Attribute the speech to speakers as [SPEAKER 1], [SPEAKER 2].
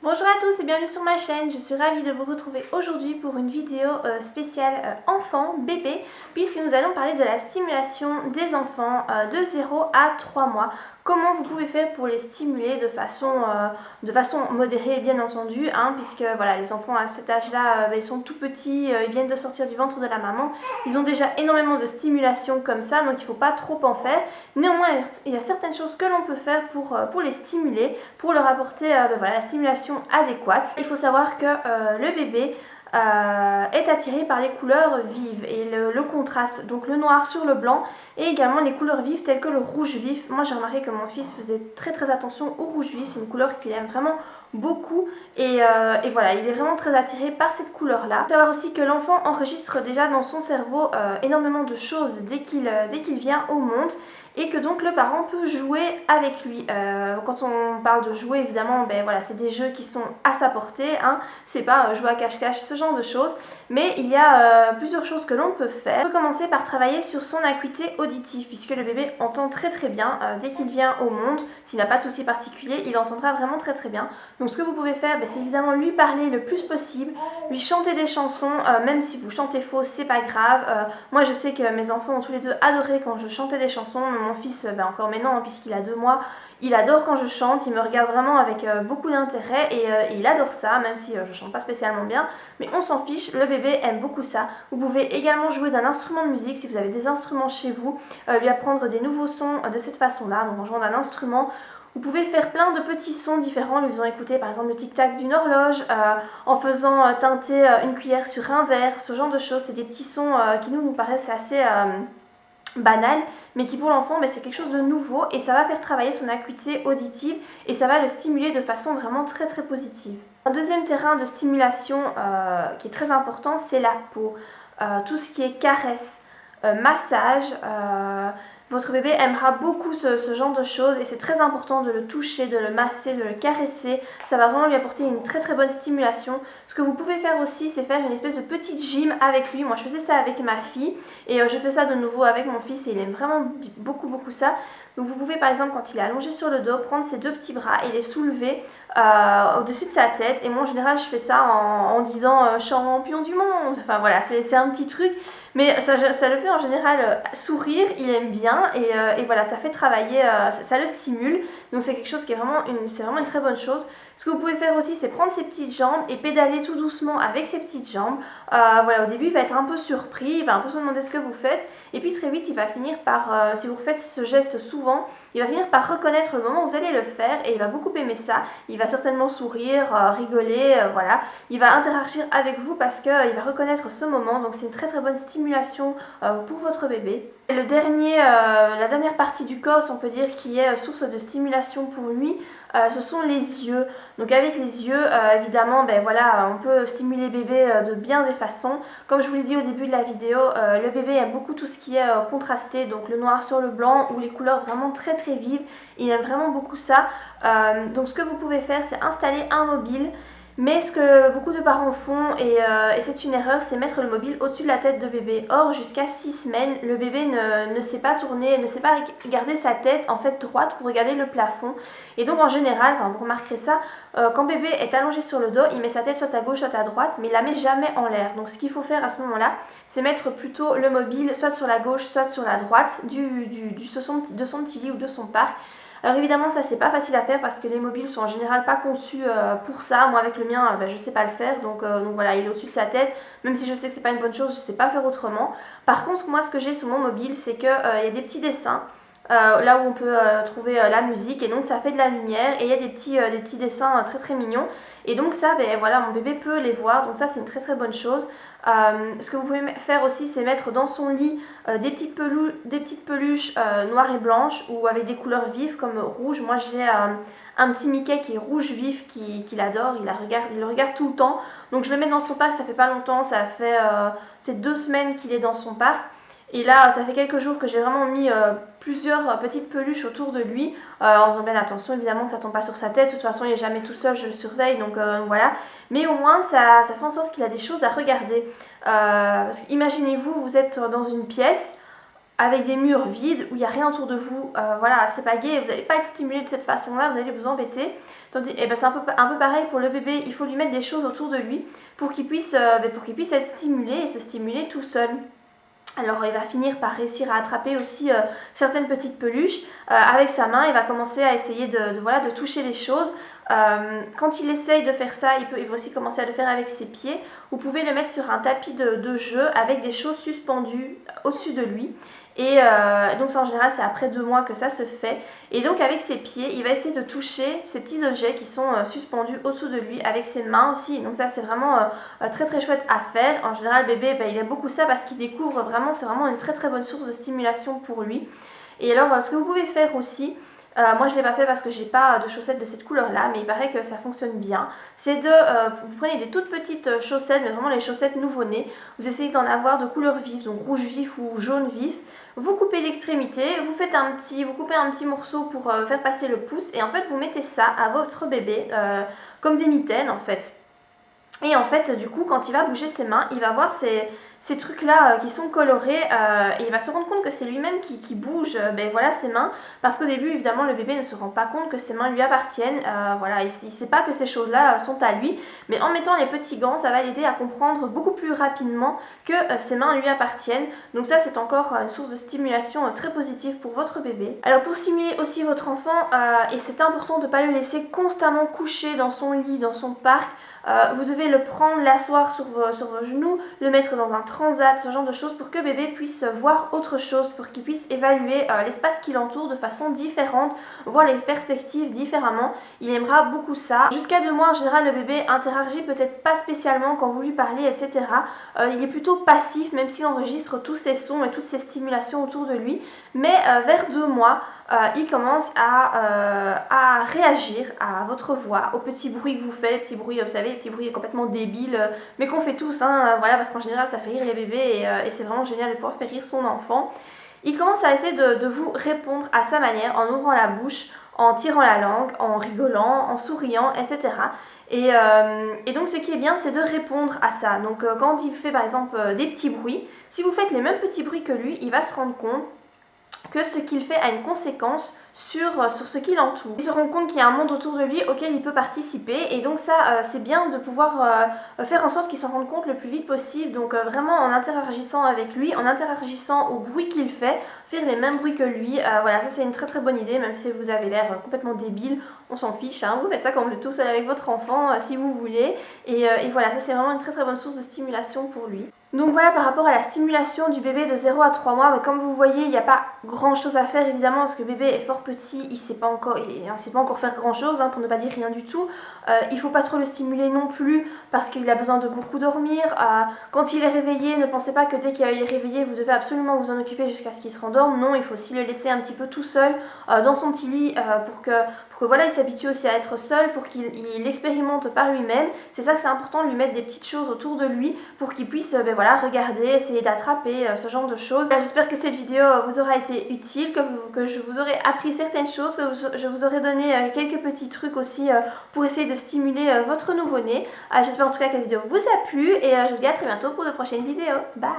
[SPEAKER 1] Bonjour à tous et bienvenue sur ma chaîne, je suis ravie de vous retrouver aujourd'hui pour une vidéo spéciale enfant, bébé, puisque nous allons parler de la stimulation des enfants de 0 à 3 mois. Comment vous pouvez faire pour les stimuler de façon modérée bien entendu, puisque voilà, les enfants à cet âge-là, ils sont tout petits, ils viennent de sortir du ventre de la maman, ils ont déjà énormément de stimulation comme ça, donc il ne faut pas trop en faire. Néanmoins, il y a certaines choses que l'on peut faire pour les stimuler, pour leur apporter voilà, la stimulation adéquate. Il faut savoir que le bébé est attiré par les couleurs vives et le contraste, donc le noir sur le blanc et également les couleurs vives telles que le rouge vif. Moi j'ai remarqué que mon fils faisait très attention au rouge vif, c'est une couleur qu'il aime vraiment beaucoup et voilà, il est vraiment très attiré par cette couleur là. Il faut savoir aussi que l'enfant enregistre déjà dans son cerveau énormément de choses dès qu'il vient au monde et que donc le parent peut jouer avec lui. Quand on parle de jouer, évidemment, voilà, c'est des jeux qui sont à sa portée, c'est pas jouer à cache-cache, ce genre de choses, mais il y a plusieurs choses que l'on peut faire. On peut commencer par travailler sur son acuité auditive, puisque le bébé entend très bien dès qu'il vient au monde. S'il n'a pas de souci particulier, il entendra vraiment très bien. Donc ce que vous pouvez faire, c'est évidemment lui parler le plus possible, lui chanter des chansons, même si vous chantez faux, c'est pas grave. Moi je sais que mes enfants ont tous les deux adoré quand je chantais des chansons. Mon fils, encore maintenant, puisqu'il a 2 mois, il adore quand je chante, il me regarde vraiment avec beaucoup d'intérêt et il adore ça, même si je chante pas spécialement bien, mais on s'en fiche, le bébé aime beaucoup ça. Vous pouvez également jouer d'un instrument de musique si vous avez des instruments chez vous, lui apprendre des nouveaux sons de cette façon-là, donc en jouant d'un instrument. Vous pouvez faire plein de petits sons différents, lui faisant écouter par exemple le tic-tac d'une horloge, en faisant teinter une cuillère sur un verre, ce genre de choses. C'est des petits sons qui nous paraissent assez banal, mais qui pour l'enfant c'est quelque chose de nouveau et ça va faire travailler son acuité auditive et ça va le stimuler de façon vraiment très positive. Un deuxième terrain de stimulation qui est très important, c'est la peau. Tout ce qui est caresse, massage, votre bébé aimera beaucoup ce genre de choses et c'est très important de le toucher, de le masser, de le caresser. Ça va vraiment lui apporter une très bonne stimulation. Ce que vous pouvez faire aussi, c'est faire une espèce de petite gym avec lui. Moi je faisais ça avec ma fille et je fais ça de nouveau avec mon fils et il aime vraiment beaucoup ça. Donc vous pouvez par exemple, quand il est allongé sur le dos, prendre ses 2 petits bras et les soulever au-dessus de sa tête. Et moi en général je fais ça en disant champion du monde. Enfin voilà, c'est un petit truc, mais ça le fait en général sourire, il aime bien et voilà, ça fait travailler, ça le stimule. Donc c'est quelque chose qui est vraiment une très bonne chose. Ce que vous pouvez faire aussi, c'est prendre ses petites jambes et pédaler tout doucement avec ses petites jambes. Voilà, au début il va être un peu surpris, il va un peu se demander ce que vous faites et puis très vite il va finir par, si vous faites ce geste souvent, il va finir par reconnaître le moment où vous allez le faire et il va beaucoup aimer ça. Il va certainement sourire, rigoler, voilà. Il va interagir avec vous parce qu'il va reconnaître ce moment, donc c'est une très bonne stimulation pour votre bébé. Et la dernière partie du corps, on peut dire, qui est source de stimulation pour lui, ce sont les yeux. Donc avec les yeux, évidemment, voilà, on peut stimuler bébé de bien des façons. Comme je vous l'ai dit au début de la vidéo, le bébé aime beaucoup tout ce qui est contrasté, donc le noir sur le blanc ou les couleurs vraiment très vives. Il aime vraiment beaucoup ça. Donc ce que vous pouvez faire, c'est installer un mobile. Mais ce que beaucoup de parents font, et c'est une erreur, c'est mettre le mobile au-dessus de la tête de bébé. Or, jusqu'à 6 semaines, le bébé ne sait pas tourner, ne sait pas garder sa tête en fait droite pour regarder le plafond. Et donc en général, vous remarquerez ça, quand bébé est allongé sur le dos, il met sa tête soit à gauche, soit à droite, mais il la met jamais en l'air. Donc ce qu'il faut faire à ce moment-là, c'est mettre plutôt le mobile soit sur la gauche, soit sur la droite de son petit lit ou de son parc. Alors évidemment ça c'est pas facile à faire parce que les mobiles sont en général pas conçus pour ça. Moi avec le mien je sais pas le faire, donc voilà, il est au-dessus de sa tête. Même si je sais que c'est pas une bonne chose, je sais pas faire autrement. Par contre moi ce que j'ai sur mon mobile, c'est que il y a des petits dessins là où on peut trouver la musique et donc ça fait de la lumière et il y a des petits dessins très mignons et donc ça voilà, mon bébé peut les voir, donc ça c'est une très bonne chose. Ce que vous pouvez faire aussi, c'est mettre dans son lit des petites peluches noires et blanches ou avec des couleurs vives comme rouge. Moi j'ai un petit Mickey qui est rouge vif qu'il adore, il le regarde tout le temps, donc je le mets dans son parc. Ça fait pas longtemps, ça fait peut-être 2 semaines qu'il est dans son parc. Et là, ça fait quelques jours que j'ai vraiment mis plusieurs petites peluches autour de lui, en faisant bien attention évidemment que ça tombe pas sur sa tête. De toute façon, il n'est jamais tout seul, je le surveille, donc voilà. Mais au moins, ça fait en sorte qu'il a des choses à regarder. Parce que imaginez-vous, vous êtes dans une pièce, avec des murs vides où il n'y a rien autour de vous, voilà, c'est pas gai, vous n'allez pas être stimulé de cette façon-là, vous allez vous embêter. Tandis, et ben c'est un peu pareil pour le bébé, il faut lui mettre des choses autour de lui pour qu'il puisse être stimulé et se stimuler tout seul. Alors il va finir par réussir à attraper aussi certaines petites peluches avec sa main. Il va commencer à essayer de toucher les choses. Quand il essaye de faire ça, il va aussi commencer à le faire avec ses pieds. Vous pouvez le mettre sur un tapis de jeu avec des choses suspendues au-dessus de lui. Et donc ça en général c'est après 2 mois que ça se fait. Et donc avec ses pieds il va essayer de toucher ces petits objets qui sont suspendus au-dessous de lui avec ses mains aussi. Donc ça c'est vraiment très très chouette à faire. En général le bébé il aime beaucoup ça parce qu'il découvre vraiment, c'est vraiment une très très bonne source de stimulation pour lui. Et alors ce que vous pouvez faire aussi, moi je ne l'ai pas fait parce que j'ai pas de chaussettes de cette couleur là, mais il paraît que ça fonctionne bien. C'est vous prenez des toutes petites chaussettes, mais vraiment les chaussettes nouveau-nés. Vous essayez d'en avoir de couleur vive, donc rouge vif ou jaune vif. Vous coupez l'extrémité, vous coupez un petit morceau pour faire passer le pouce et en fait vous mettez ça à votre bébé comme des mitaines en fait. Et en fait, du coup, quand il va bouger ses mains, il va voir ces trucs-là qui sont colorés et il va se rendre compte que c'est lui-même qui bouge voilà, ses mains. Parce qu'au début, évidemment, le bébé ne se rend pas compte que ses mains lui appartiennent. Voilà, il ne sait pas que ces choses-là sont à lui. Mais en mettant les petits gants, ça va l'aider à comprendre beaucoup plus rapidement que ses mains lui appartiennent. Donc ça, c'est encore une source de stimulation très positive pour votre bébé. Alors pour stimuler aussi votre enfant, et c'est important de ne pas le laisser constamment coucher dans son lit, dans son parc. Vous devez le prendre, l'asseoir sur vos genoux, le mettre dans un transat, ce genre de choses pour que bébé puisse voir autre chose, pour qu'il puisse évaluer l'espace qui l'entoure de façon différente, voir les perspectives différemment. Il aimera beaucoup ça. Jusqu'à 2 mois en général le bébé interagit peut-être pas spécialement quand vous lui parlez, etc. Il est plutôt passif même s'il enregistre tous ces sons et toutes ces stimulations autour de lui. Mais vers 2 mois, il commence à réagir à votre voix, aux petits bruits que vous faites, les petits bruits, vous savez, les petits bruits complètement débiles, mais qu'on fait tous, voilà, parce qu'en général ça fait rire les bébés et c'est vraiment génial de pouvoir faire rire son enfant. Il commence à essayer de vous répondre à sa manière, en ouvrant la bouche, en tirant la langue, en rigolant, en souriant, etc. Et donc ce qui est bien, c'est de répondre à ça. Donc quand il fait par exemple des petits bruits, si vous faites les mêmes petits bruits que lui, il va se rendre compte que ce qu'il fait a une conséquence sur ce qui l'entoure. Il se rend compte qu'il y a un monde autour de lui auquel il peut participer et donc ça c'est bien de pouvoir faire en sorte qu'il s'en rende compte le plus vite possible, donc vraiment en interagissant avec lui, en interagissant au bruit qu'il fait, faire les mêmes bruits que lui, voilà, ça c'est une très très bonne idée, même si vous avez l'air complètement débile, on s'en fiche, hein. Vous faites ça quand vous êtes tout seul avec votre enfant si vous voulez et voilà, ça c'est vraiment une très très bonne source de stimulation pour lui. Donc voilà par rapport à la stimulation du bébé de 0 à 3 mois, mais comme vous voyez il n'y a pas grand chose à faire évidemment parce que le bébé est fort petit, il ne sait pas encore faire grand chose, pour ne pas dire rien du tout. Il ne faut pas trop le stimuler non plus parce qu'il a besoin de beaucoup dormir. Quand il est réveillé, ne pensez pas que dès qu'il est réveillé vous devez absolument vous en occuper jusqu'à ce qu'il se rendorme. Non, il faut aussi le laisser un petit peu tout seul dans son petit lit pour que voilà, il s'habitue aussi à être seul, pour qu'il expérimente par lui-même. C'est ça que c'est important, de lui mettre des petites choses autour de lui pour qu'il puisse voilà, regarder, essayer d'attraper ce genre de choses. J'espère que cette vidéo vous aura été utile, que je vous aurai appris certaines choses, que je vous aurai donné quelques petits trucs aussi pour essayer de stimuler votre nouveau-né. J'espère en tout cas que la vidéo vous a plu et je vous dis à très bientôt pour de prochaines vidéos. Bye!